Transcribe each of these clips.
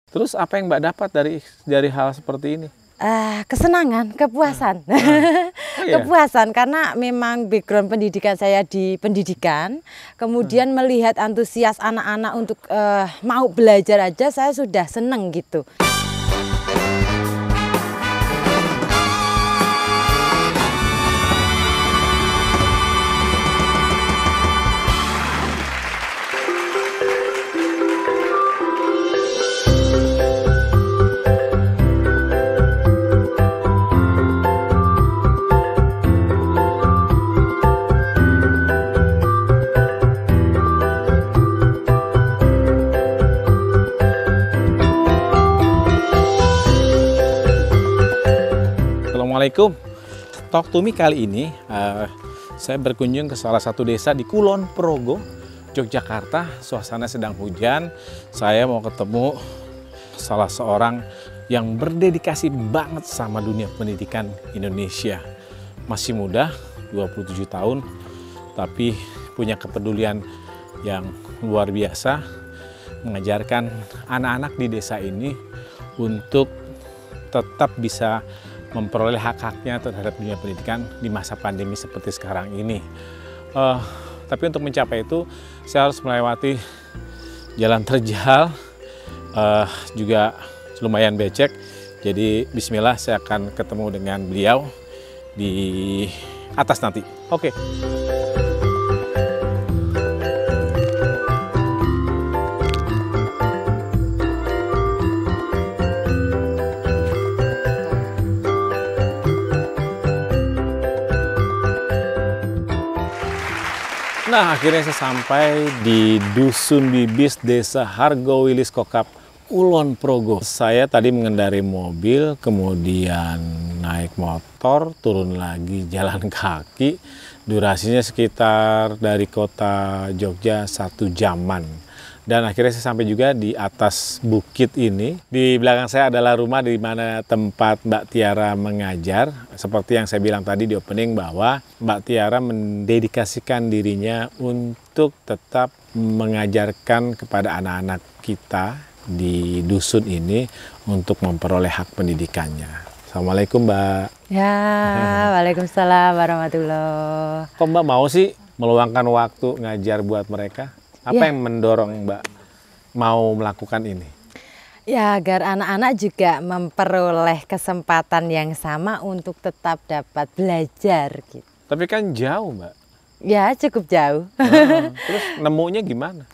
Terus apa yang Mbak dapat dari hal seperti ini? Kesenangan, kepuasan. Oh iya? Kepuasan karena memang background pendidikan saya di pendidikan, kemudian melihat antusias anak-anak untuk mau belajar aja saya sudah seneng gitu. Assalamualaikum. Talk to Me kali ini saya berkunjung ke salah satu desa di Kulon Progo, Yogyakarta. Suasana sedang hujan. Saya mau ketemu salah seorang yang berdedikasi banget sama dunia pendidikan Indonesia. Masih muda, 27 tahun, tapi punya kepedulian yang luar biasa, mengajarkan anak-anak di desa ini untuk tetap bisa memperoleh hak-haknya terhadap dunia pendidikan di masa pandemi seperti sekarang ini. Tapi untuk mencapai itu, saya harus melewati jalan terjal, juga lumayan becek. Jadi bismillah, saya akan ketemu dengan beliau di atas nanti. Oke. Nah, akhirnya saya sampai di Dusun Bibis, Desa Hargowilis Kokap, Kulon Progo. Saya tadi mengendari mobil, kemudian naik motor, turun lagi jalan kaki. Durasinya sekitar dari kota Jogja 1 jaman. Dan akhirnya saya sampai juga di atas bukit ini. Di belakang saya adalah rumah di mana tempat Mbak Tiara mengajar. Seperti yang saya bilang tadi di opening bahwa Mbak Tiara mendedikasikan dirinya untuk tetap mengajarkan kepada anak-anak kita di dusun ini untuk memperoleh hak pendidikannya. Assalamualaikum Mbak. Ya, waalaikumsalam warahmatullahi. Kok Mbak mau sih meluangkan waktu ngajar buat mereka? Apa yang mendorong Mbak mau melakukan ini? Ya, agar anak-anak juga memperoleh kesempatan yang sama untuk tetap dapat belajar gitu. Tapi kan jauh Mbak. Ya, cukup jauh. Terus nemunya gimana?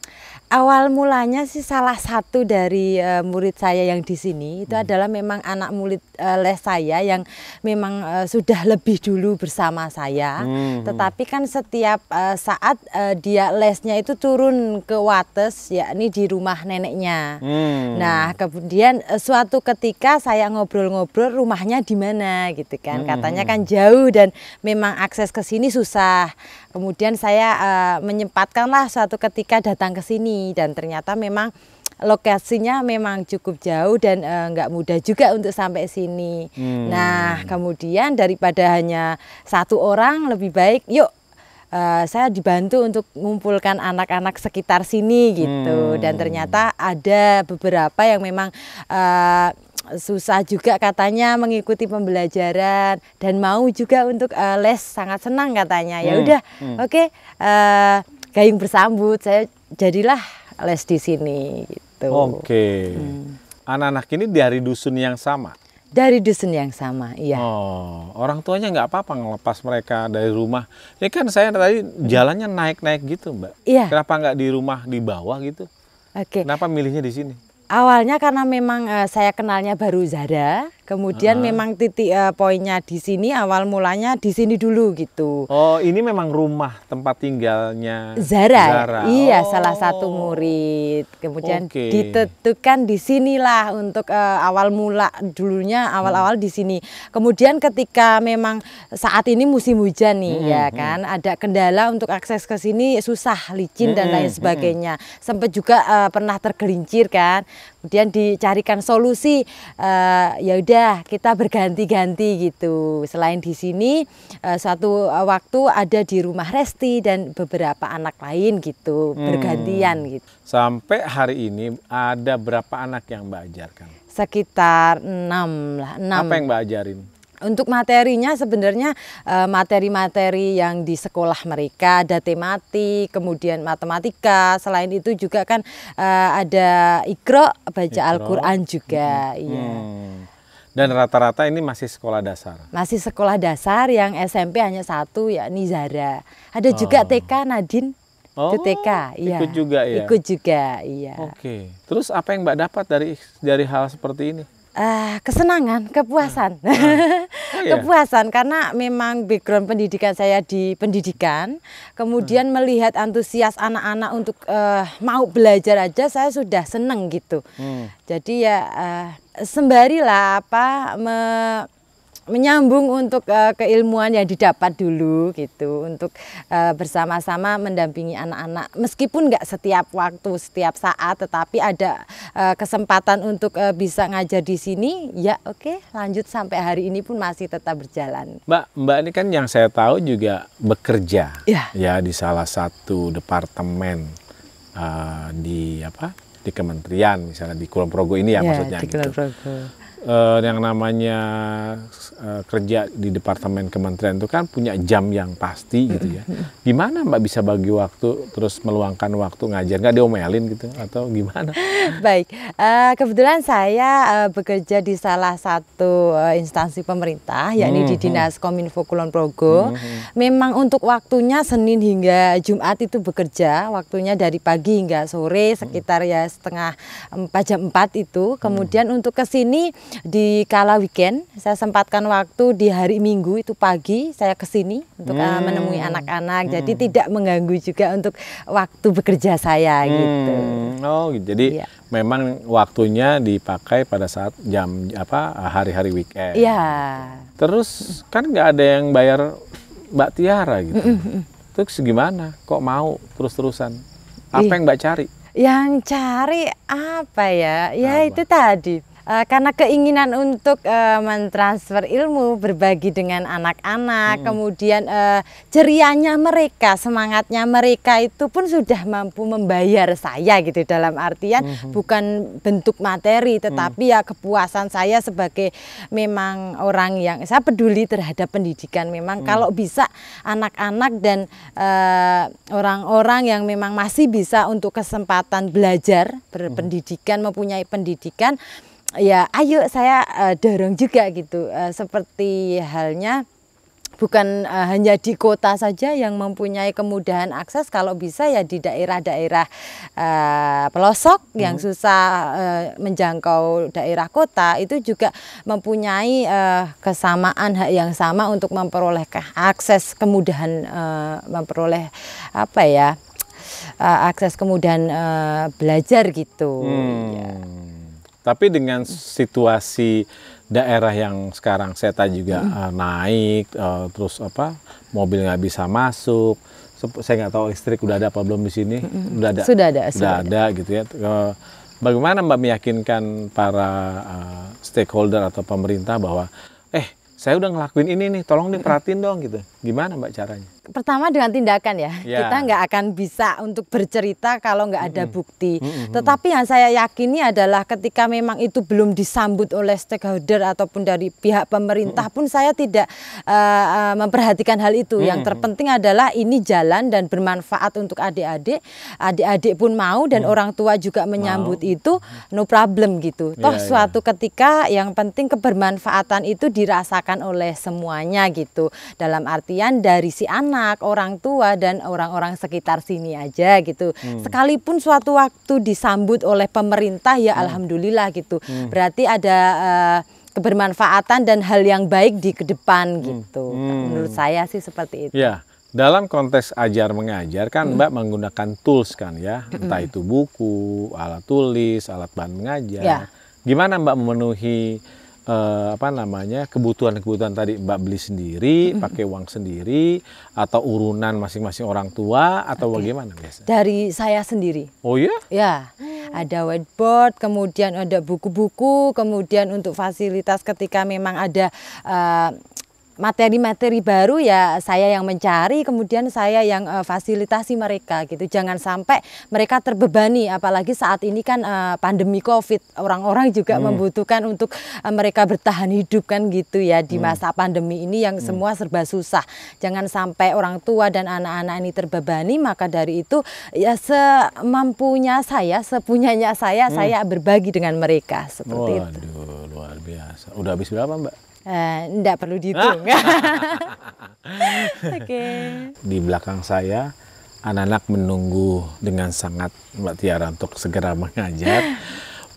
Awal mulanya sih salah satu dari murid saya yang di sini itu adalah memang anak murid les saya yang memang sudah lebih dulu bersama saya. Tetapi kan setiap saat dia lesnya itu turun ke Wates, yakni di rumah neneknya. Nah, kemudian suatu ketika saya ngobrol-ngobrol rumahnya di mana gitu kan. Katanya kan jauh dan memang akses ke sini susah. Kemudian saya menyempatkanlah suatu ketika datang ke sini dan ternyata memang lokasinya memang cukup jauh dan nggak mudah juga untuk sampai sini. Nah, kemudian daripada hanya satu orang lebih baik yuk saya dibantu untuk mengumpulkan anak-anak sekitar sini gitu. Dan ternyata ada beberapa yang memang susah juga katanya mengikuti pembelajaran dan mau juga untuk les, sangat senang katanya. Ya udah, oke, gayung bersambut, saya jadilah les di sini gitu. Oke. Anak-anak ini dari dusun yang sama? Dari dusun yang sama, iya. Oh, orang tuanya nggak apa-apa ngelepas mereka dari rumah. Ini kan saya tadi jalannya naik-naik gitu Mbak. Iya. Kenapa nggak di rumah di bawah gitu? Oke. Kenapa milihnya di sini? Awalnya karena memang saya kenalnya baru Zara, kemudian memang titik poinnya di sini, awal mulanya di sini dulu gitu. Oh, ini memang rumah tempat tinggalnya Zara. Iya, salah satu murid. Kemudian ditentukan di sinilah untuk awal mula dulunya, awal-awal di sini. Kemudian ketika memang saat ini musim hujan nih, ya kan, ada kendala untuk akses ke sini susah, licin dan lain sebagainya. Sempat juga pernah tergelincir kan. Kemudian dicarikan solusi, ya udah kita berganti-ganti gitu. Selain di sini, suatu waktu ada di rumah Resti dan beberapa anak lain gitu, bergantian gitu. Sampai hari ini ada berapa anak yang Mbak ajarkan? Sekitar 6 lah, 6. Apa yang Mbak ajarin? Untuk materinya sebenarnya materi-materi yang di sekolah mereka ada tematik, kemudian matematika. Selain itu juga kan ada Iqra, baca Al-Quran juga. Iya. Dan rata-rata ini masih sekolah dasar? Masih sekolah dasar, yang SMP hanya 1 yakni Zara. Ada juga TK Nadine. Itu TK, iya. Ikut juga ya? Ikut juga, iya. Oke. Terus apa yang Mbak dapat dari hal seperti ini? Kesenangan, kepuasan. Iya? Kepuasan karena memang background pendidikan saya di pendidikan, kemudian melihat antusias anak-anak untuk mau belajar aja saya sudah seneng gitu. Jadi ya sembari lah menyambung untuk keilmuan yang didapat dulu gitu, untuk bersama-sama mendampingi anak-anak meskipun nggak setiap waktu setiap saat, tetapi ada kesempatan untuk bisa ngajar di sini, ya oke, lanjut sampai hari ini pun masih tetap berjalan. Mbak ini kan yang saya tahu juga bekerja ya di salah satu departemen di kementerian, misalnya di Kulon Progo ini ya maksudnya di gitu. Kulon Progo. Yang namanya kerja di departemen kementerian itu kan punya jam yang pasti gitu ya. Gimana Mbak bisa bagi waktu terus meluangkan waktu ngajar? Nggak diomelin gitu atau gimana? Baik, kebetulan saya bekerja di salah satu instansi pemerintah, yakni di Dinas Kominfo Kulon Progo. Memang untuk waktunya Senin hingga Jumat itu bekerja, waktunya dari pagi hingga sore sekitar ya jam 4 itu. Kemudian untuk ke sini di kala weekend, saya sempatkan waktu di hari Minggu itu pagi saya ke sini untuk menemui anak-anak. Jadi tidak mengganggu juga untuk waktu bekerja saya gitu. Oh, jadi memang waktunya dipakai pada saat hari-hari weekend. Iya. Terus kan nggak ada yang bayar Mbak Tiara gitu. Terus gimana? Kok mau terus-terusan? Apa yang Mbak cari? Yang cari apa ya? Ya itu tadi. Karena keinginan untuk mentransfer ilmu, berbagi dengan anak-anak, kemudian cerianya mereka, semangatnya mereka itu pun sudah mampu membayar saya gitu, dalam artian bukan bentuk materi, tetapi ya kepuasan saya sebagai memang orang yang saya peduli terhadap pendidikan. Memang kalau bisa anak-anak dan orang-orang yang memang masih bisa untuk kesempatan belajar, berpendidikan, mempunyai pendidikan, ya ayo saya dorong juga gitu, seperti halnya bukan hanya di kota saja yang mempunyai kemudahan akses, kalau bisa ya di daerah-daerah pelosok yang susah menjangkau daerah kota itu juga mempunyai kesamaan hak yang sama untuk memperoleh akses kemudahan, memperoleh akses kemudahan belajar gitu. Tapi dengan situasi daerah yang sekarang saya juga naik, terus mobil nggak bisa masuk, saya nggak tahu listrik udah ada apa belum di sini. Sudah ada gitu ya. Bagaimana Mbak meyakinkan para stakeholder atau pemerintah bahwa saya udah ngelakuin ini nih, tolong diperhatiin dong gitu. Gimana Mbak caranya? Pertama dengan tindakan ya, kita nggak akan bisa untuk bercerita kalau nggak ada bukti. Tetapi yang saya yakini adalah ketika memang itu belum disambut oleh stakeholder ataupun dari pihak pemerintah pun saya tidak memperhatikan hal itu. Yang terpenting adalah ini jalan dan bermanfaat untuk adik-adik. Adik-adik pun mau dan orang tua juga menyambut itu, no problem gitu. Toh suatu ketika yang penting kebermanfaatan itu dirasakan oleh semuanya gitu. Dalam artian dari si anak, orang tua dan orang-orang sekitar sini aja gitu. Sekalipun suatu waktu disambut oleh pemerintah ya alhamdulillah gitu. Berarti ada kebermanfaatan dan hal yang baik di ke depan gitu. Menurut saya sih seperti itu. Ya, dalam konteks ajar mengajar kan Mbak menggunakan tools kan ya, entah itu buku, alat tulis, alat bahan mengajar. Gimana Mbak memenuhi apa namanya, kebutuhan-kebutuhan tadi Mbak beli sendiri, pakai uang sendiri, atau urunan masing-masing orang tua, atau bagaimana biasa? Dari saya sendiri. Oh ya? Ya, ada whiteboard, kemudian ada buku-buku, kemudian untuk fasilitas ketika memang ada materi-materi baru ya saya yang mencari, kemudian saya yang fasilitasi mereka gitu. Jangan sampai mereka terbebani, apalagi saat ini kan pandemi COVID, orang-orang juga membutuhkan untuk mereka bertahan hidup kan gitu ya di masa pandemi ini yang semua serba susah. Jangan sampai orang tua dan anak-anak ini terbebani, maka dari itu ya semampunya saya, sepunyanya saya berbagi dengan mereka seperti itu. Waduh, luar biasa. Udah habis berapa Mbak? Enggak perlu dihitung. Oke. Di belakang saya anak-anak menunggu dengan sangat Mbak Tiara untuk segera mengajar.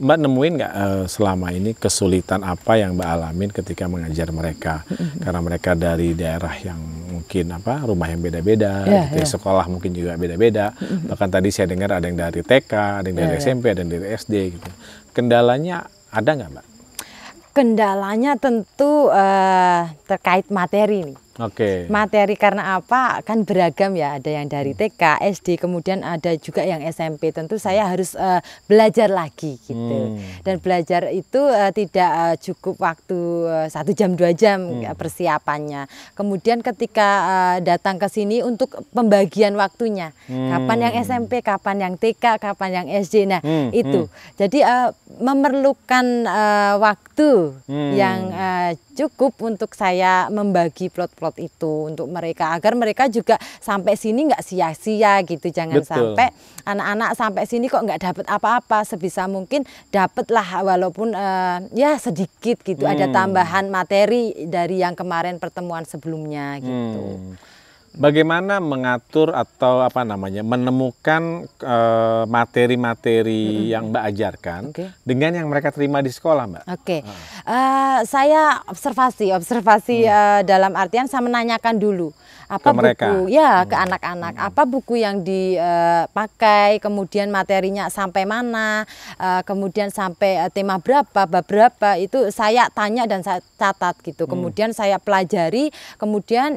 Mbak nemuin nggak selama ini kesulitan apa yang Mbak alamin ketika mengajar mereka? Karena mereka dari daerah yang mungkin rumah yang beda-beda, sekolah mungkin juga beda-beda. Bahkan tadi saya dengar ada yang dari TK, ada yang dari SMP, ada yang dari SD gitu. Kendalanya ada nggak Mbak? Kendalanya tentu terkait materi nih. Oke. Materi karena apa? Kan beragam ya, ada yang dari TK, SD, kemudian ada juga yang SMP. Tentu saya harus belajar lagi gitu. Dan belajar itu tidak cukup waktu 1 jam 2 jam persiapannya. Kemudian ketika datang ke sini untuk pembagian waktunya, kapan yang SMP, kapan yang TK, kapan yang SD. Nah itu. Jadi memerlukan waktu yang cukup untuk saya membagi plot-plot itu untuk mereka, agar mereka juga sampai sini nggak sia-sia gitu. Jangan sampai anak-anak sampai sini kok nggak dapat apa-apa. Sebisa mungkin dapatlah walaupun ya sedikit gitu, ada tambahan materi dari yang kemarin pertemuan sebelumnya gitu. Bagaimana mengatur atau menemukan materi-materi yang Mbak ajarkan dengan yang mereka terima di sekolah, Mbak? Saya observasi dalam artian saya menanyakan dulu apa ke mereka? Buku ke anak-anak, apa buku yang dipakai, kemudian materinya sampai mana, kemudian sampai tema berapa, bab berapa, itu saya tanya dan saya catat gitu. Kemudian saya pelajari, kemudian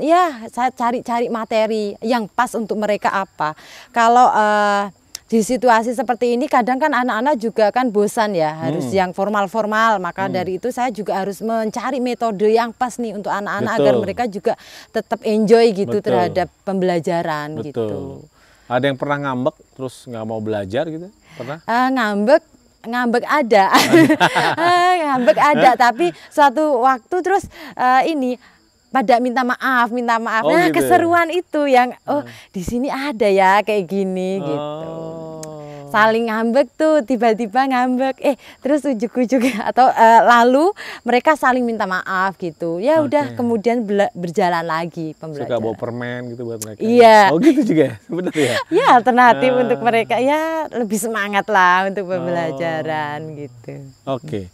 saya cari-cari materi yang pas untuk mereka apa. Kalau di situasi seperti ini kadang kan anak-anak juga kan bosan ya, harus yang formal-formal. Maka dari itu saya juga harus mencari metode yang pas nih untuk anak-anak agar mereka juga tetap enjoy gitu terhadap pembelajaran gitu. Ada yang pernah ngambek terus nggak mau belajar gitu? Pernah? Ngambek ada. Ngambek ada, tapi suatu waktu terus pada minta maaf. Gitu. Keseruan itu yang di sini ada ya kayak gini gitu. Saling ngambek tuh, tiba-tiba ngambek, terus ujuk-ujuk atau lalu mereka saling minta maaf gitu. Ya udah, kemudian berjalan lagi pembelajaran. Suka bawa permen gitu buat mereka. Iya. Oh gitu juga, benar ya? Ya alternatif untuk mereka, ya lebih semangat lah untuk pembelajaran gitu. Oke.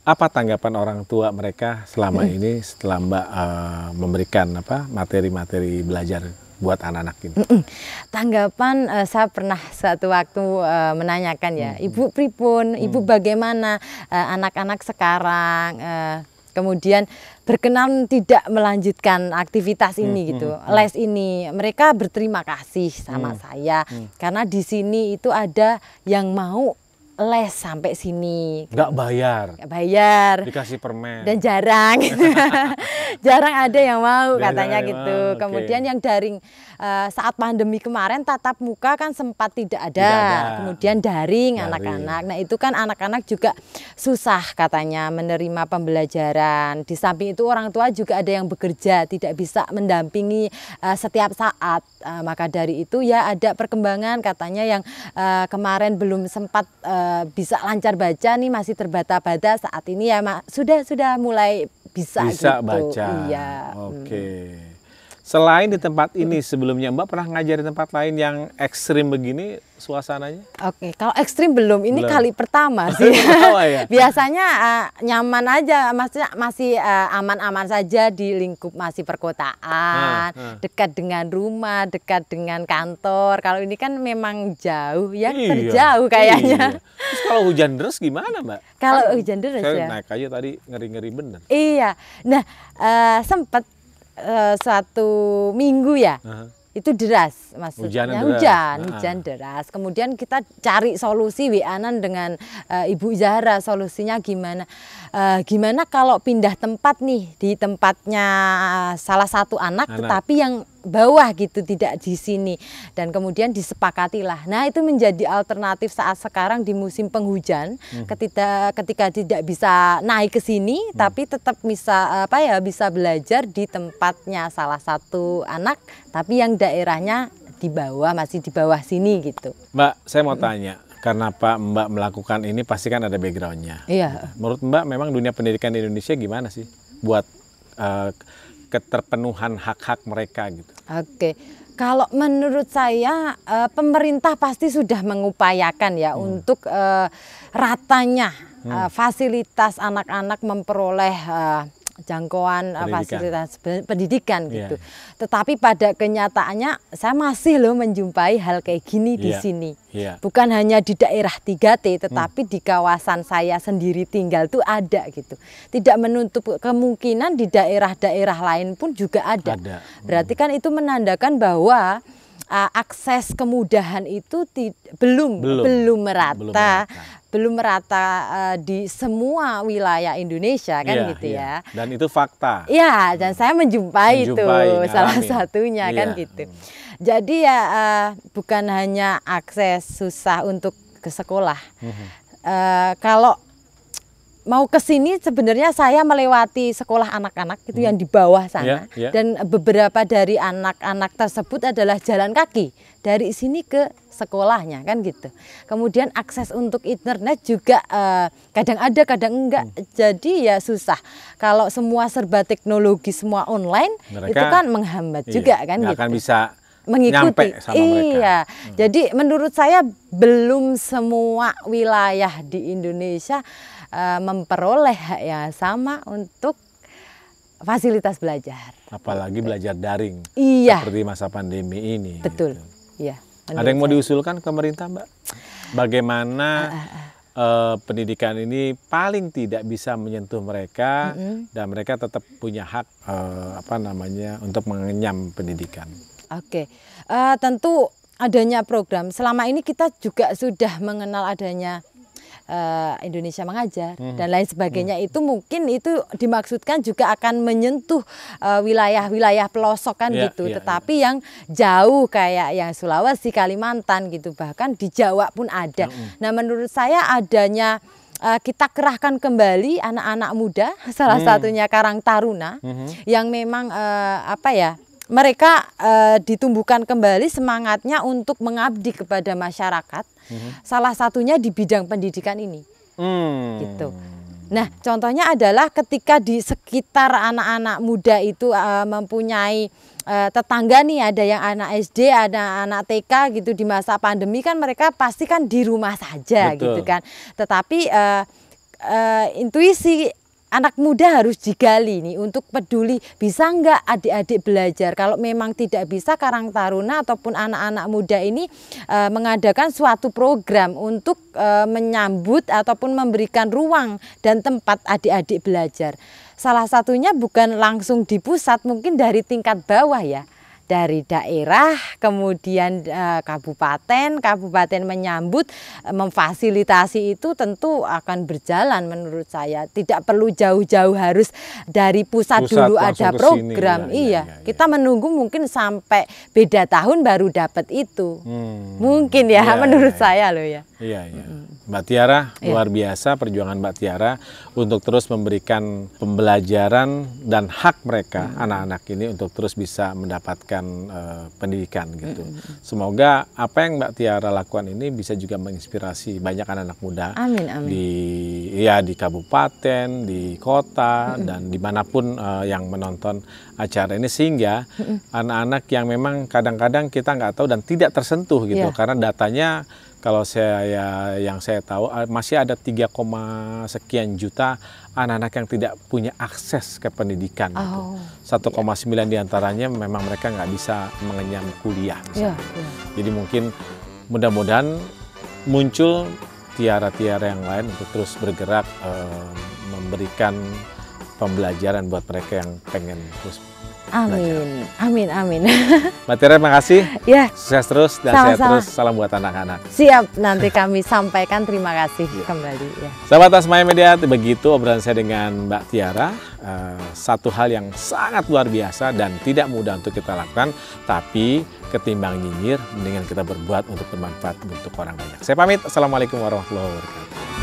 Apa tanggapan orang tua mereka selama ini setelah Mbak memberikan materi-materi belajar buat anak-anak ini? Tanggapan saya pernah suatu waktu menanyakan ya, Ibu pripun, Ibu bagaimana anak-anak sekarang, kemudian berkenan tidak melanjutkan aktivitas ini gitu, les ini. Mereka berterima kasih sama saya karena di sini itu ada yang mau les sampai sini. Nggak bayar. Nggak bayar. Dikasih permen. Dan jarang. Jarang ada yang mau katanya gitu. Kemudian yang daring saat pandemi kemarin tatap muka kan sempat tidak ada. Kemudian daring anak-anak. Nah itu kan anak-anak juga susah katanya menerima pembelajaran. Di samping itu orang tua juga ada yang bekerja, tidak bisa mendampingi setiap saat. Maka dari itu ya ada perkembangan katanya yang kemarin belum sempat bisa lancar baca nih, masih terbata-bata, saat ini ya sudah mulai bisa gitu. Baca. Iya. Oke. Selain di tempat ini, sebelumnya Mbak pernah ngajar di tempat lain yang ekstrim begini suasananya? Oke, kalau ekstrim belum. Ini Belum. kali pertama sih. Pertama ya? Biasanya nyaman aja, maksudnya masih aman-aman saja di lingkup masih perkotaan, dekat dengan rumah, dekat dengan kantor. Kalau ini kan memang jauh ya, terjauh kayaknya. Iya. Terus kalau hujan deras gimana, Mbak? Kalau hujan deras Saya ya. naik aja tadi ngeri-ngeri bener. Iya. Nah, sempat suatu minggu ya. Itu deras maksudnya, hujan deras. Kemudian kita cari solusi WA-an dengan Ibu Zahra, solusinya gimana? Gimana kalau pindah tempat nih, di tempatnya salah satu anak. Tetapi yang bawah gitu, tidak di sini. Dan kemudian disepakatilah. Nah, itu menjadi alternatif saat sekarang di musim penghujan, ketika tidak bisa naik ke sini, tapi tetap bisa bisa belajar di tempatnya salah satu anak, tapi yang daerahnya di bawah, masih di bawah sini gitu. Mbak, saya mau tanya, kenapa Mbak melakukan ini pasti kan ada backgroundnya. Iya. Menurut Mbak memang dunia pendidikan di Indonesia gimana sih buat keterpenuhan hak-hak mereka gitu? Oke. Kalau menurut saya pemerintah pasti sudah mengupayakan ya untuk ratanya fasilitas anak-anak memperoleh jangkauan fasilitas pendidikan gitu. Tetapi pada kenyataannya saya masih loh menjumpai hal kayak gini di sini. Bukan hanya di daerah 3T, tetapi di kawasan saya sendiri tinggal tuh ada gitu. Tidak menutup kemungkinan di daerah-daerah lain pun juga ada. Berarti kan itu menandakan bahwa akses kemudahan itu belum merata. Belum merata di semua wilayah Indonesia kan gitu ya. Dan itu fakta. Ya, dan saya menjumpai itu salah satunya kan gitu. Jadi ya bukan hanya akses susah untuk ke sekolah. Kalau mau ke sini sebenarnya saya melewati sekolah anak-anak itu yang di bawah sana. Dan beberapa dari anak-anak tersebut adalah jalan kaki dari sini ke sekolahnya kan gitu. Kemudian akses untuk internet juga kadang ada kadang enggak. Jadi ya susah. Kalau semua serba teknologi, semua online, itu kan menghambat juga kan gitu. Akan bisa mengikuti sama mereka. Jadi menurut saya belum semua wilayah di Indonesia memperoleh hak yang sama untuk fasilitas belajar. Apalagi belajar daring. Seperti masa pandemi ini. Betul. Iya. Ada yang mau diusulkan ke pemerintah, Mbak? Bagaimana pendidikan ini paling tidak bisa menyentuh mereka dan mereka tetap punya hak untuk mengenyam pendidikan. Oke, tentu adanya program. Selama ini kita juga sudah mengenal adanya Indonesia Mengajar dan lain sebagainya. Itu mungkin itu dimaksudkan juga akan menyentuh wilayah-wilayah pelosok kan gitu. Tetapi yang jauh kayak yang Sulawesi, Kalimantan gitu, bahkan di Jawa pun ada. Nah, menurut saya adanya kita kerahkan kembali anak-anak muda, salah satunya Karang Taruna, yang memang mereka ditumbuhkan kembali semangatnya untuk mengabdi kepada masyarakat. Salah satunya di bidang pendidikan ini. Gitu. Nah, contohnya adalah ketika di sekitar anak-anak muda itu mempunyai tetangga nih, ada yang anak SD, ada anak TK gitu, di masa pandemi kan mereka pasti kan di rumah saja. Betul. Gitu kan. Tetapi intuisi anak muda harus digali nih untuk peduli, bisa nggak adik-adik belajar. Kalau memang tidak bisa, Karang Taruna ataupun anak-anak muda ini mengadakan suatu program untuk menyambut ataupun memberikan ruang dan tempat adik-adik belajar. Salah satunya bukan langsung di pusat, mungkin dari tingkat bawah ya. Dari daerah, kemudian kabupaten menyambut, memfasilitasi itu tentu akan berjalan menurut saya. Tidak perlu jauh-jauh harus dari pusat dulu ada program. Kita menunggu mungkin sampai beda tahun baru dapat itu. Mungkin ya menurut saya loh ya. Iya. Mbak Tiara, luar biasa perjuangan Mbak Tiara untuk terus memberikan pembelajaran dan hak mereka, anak-anak ini untuk terus bisa mendapatkan pendidikan gitu. Semoga apa yang Mbak Tiara lakukan ini bisa juga menginspirasi banyak anak-anak muda. Amin, amin. Di kabupaten, di kota, dan dimanapun yang menonton acara ini, sehingga anak-anak yang memang kadang-kadang kita nggak tahu dan tidak tersentuh gitu, karena datanya kalau yang saya tahu masih ada 3, sekian juta anak-anak yang tidak punya akses ke pendidikan. Gitu. 1,9 diantaranya memang mereka nggak bisa mengenyam kuliah. Jadi mungkin mudah-mudahan muncul tiara-tiara yang lain untuk terus bergerak memberikan pembelajaran buat mereka yang pengen terus Amin, amin, amin. Mbak Tiara, terima kasih. Ya. Sukses terus dan sehat terus. Salam buat anak-anak. Siap, nanti kami sampaikan terima kasih kembali. Ya. Sahabat Tasmaya Media, begitu obrolan saya dengan Mbak Tiara. Satu hal yang sangat luar biasa dan tidak mudah untuk kita lakukan, tapi ketimbang nyinyir, mendingan kita berbuat untuk bermanfaat untuk orang banyak. Saya pamit. Assalamualaikum warahmatullahi wabarakatuh.